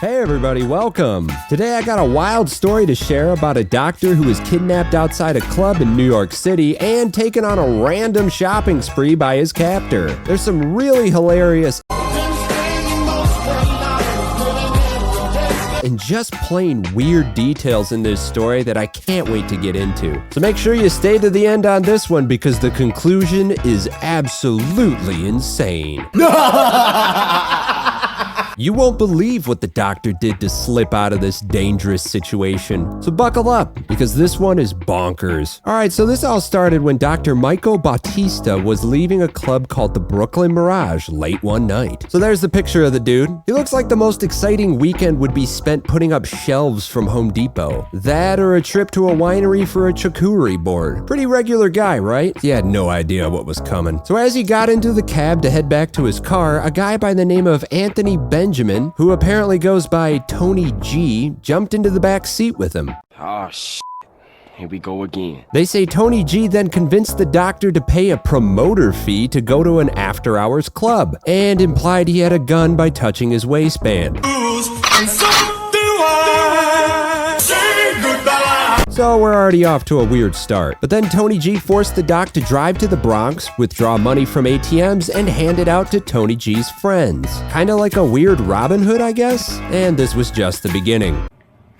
Hey everybody, welcome. Today I got a wild story to share about a doctor who was kidnapped outside a club in New York City and taken on a random shopping spree by his captor. There's some really hilarious and just plain weird details in this story that I can't wait to get into. So make sure you stay to the end on this one because the conclusion is absolutely insane. You won't believe what the doctor did to slip out of this dangerous situation. So buckle up, because this one is bonkers. Alright, so this all started when Dr. Michael Bautista was leaving a club called the Brooklyn Mirage late one night. So there's the picture of the dude. He looks like the most exciting weekend would be spent putting up shelves from Home Depot. That or a trip to a winery for a charcuterie board. Pretty regular guy, right? He had no idea what was coming. So as he got into the cab to head back to his car, a guy by the name of Anthony Benjamin, who apparently goes by Tony G, jumped into the back seat with him. Oh, shit. Here we go again. They say Tony G then convinced the doctor to pay a promoter fee to go to an after-hours club, and implied he had a gun by touching his waistband. So we're already off to a weird start. But then Tony G forced the doc to drive to the Bronx, withdraw money from ATMs, and hand it out to Tony G's friends. Kinda like a weird Robin Hood, I guess? And this was just the beginning.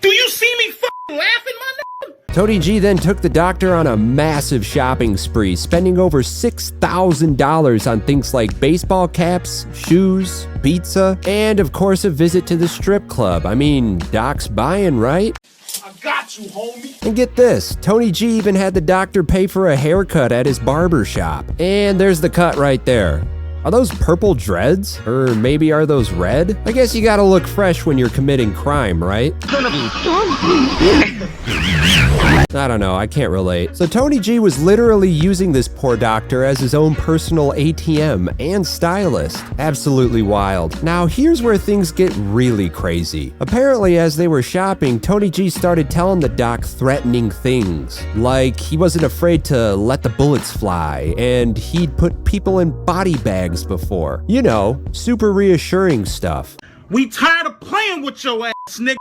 Do you see me f***ing laughing, my nigga? Tony G then took the doctor on a massive shopping spree, spending over $6,000 on things like baseball caps, shoes, pizza, and of course a visit to the strip club. I mean, Doc's buying, right? I got you, homie. And get this, Tony G even had the doctor pay for a haircut at his barber shop. And there's the cut right there. Are those purple dreads? Or maybe are those red? I guess you gotta look fresh when you're committing crime, right? I don't know, I can't relate. So Tony G was literally using this poor doctor as his own personal ATM and stylist. Absolutely wild. Now here's where things get really crazy. Apparently as they were shopping, Tony G started telling the doc threatening things. Like he wasn't afraid to let the bullets fly, and he'd put people in body bags before. You know, super reassuring stuff. We tired of playing with your ass, nigga.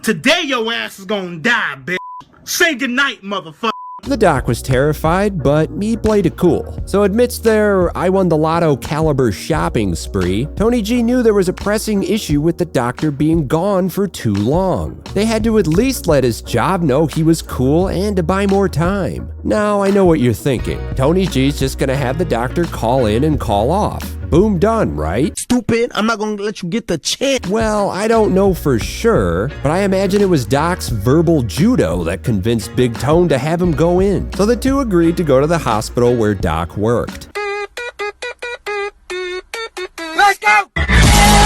Today your ass is gonna die, bitch. Say goodnight, motherfucker. The doc was terrified, but he played it cool. So amidst their I won the lotto caliber shopping spree, Tony G knew there was a pressing issue with the doctor being gone for too long. They had to at least let his job know he was cool and to buy more time. Now I know what you're thinking. Tony G's just gonna have the doctor call in and call off. Boom, done, right? Stupid, I'm not gonna let you get the chance. Well, I don't know for sure, but I imagine it was Doc's verbal judo that convinced Big Tone to have him go in. So the two agreed to go to the hospital where Doc worked. Let's go!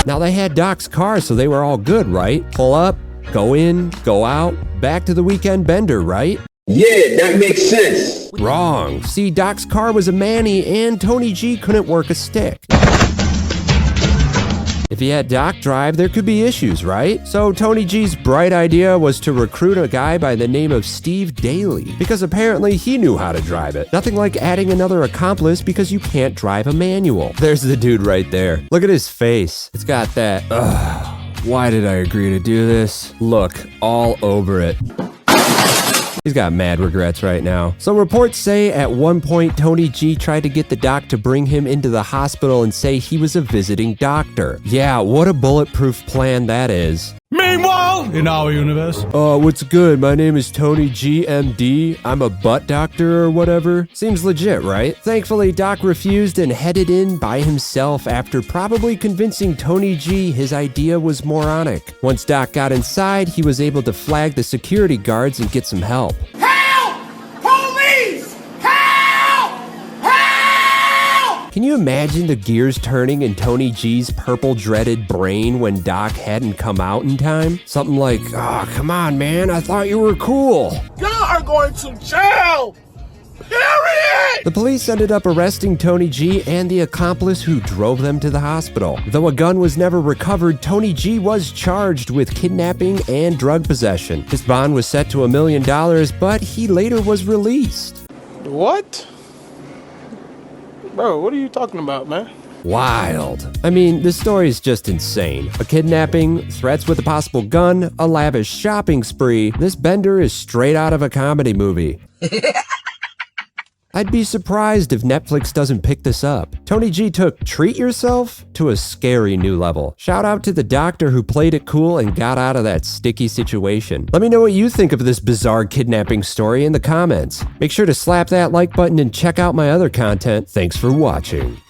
Now they had Doc's car, so they were all good, right? Pull up, go in, go out, back to the weekend bender, right? Yeah, that makes sense. Wrong. See, Doc's car was a Manny and Tony G couldn't work a stick. If he had Doc drive, there could be issues, right? So Tony G's bright idea was to recruit a guy by the name of Steve Daly, because apparently he knew how to drive it. Nothing like adding another accomplice because you can't drive a manual. There's the dude right there. Look at his face. It's got that, why did I agree to do this? Look, all over it. He's got mad regrets right now. So reports say at one point Tony G tried to get the doc to bring him into the hospital and say he was a visiting doctor. Yeah, what a bulletproof plan that is. Meanwhile, in our universe. What's good? My name is Tony G, MD. I'm a butt doctor or whatever. Seems legit, right? Thankfully, Doc refused and headed in by himself after probably convincing Tony G his idea was moronic. Once Doc got inside, he was able to flag the security guards and get some help. Help! Police! Help! Help! Can you imagine the gears turning in Tony G's purple dreaded brain when Doc hadn't come out in time? Something like, oh, come on, man, I thought you were cool. Y'all are going to jail! Period! The police ended up arresting Tony G and the accomplice who drove them to the hospital. Though a gun was never recovered, Tony G was charged with kidnapping and drug possession. His bond was set to $1 million, but he later was released. What? Bro, what are you talking about, man? Wild. I mean, this story is just insane. A kidnapping, threats with a possible gun, a lavish shopping spree. This bender is straight out of a comedy movie. I'd be surprised if Netflix doesn't pick this up. Tony G took Treat Yourself to a scary new level. Shout out to the doctor who played it cool and got out of that sticky situation. Let me know what you think of this bizarre kidnapping story in the comments. Make sure to slap that like button and check out my other content. Thanks for watching.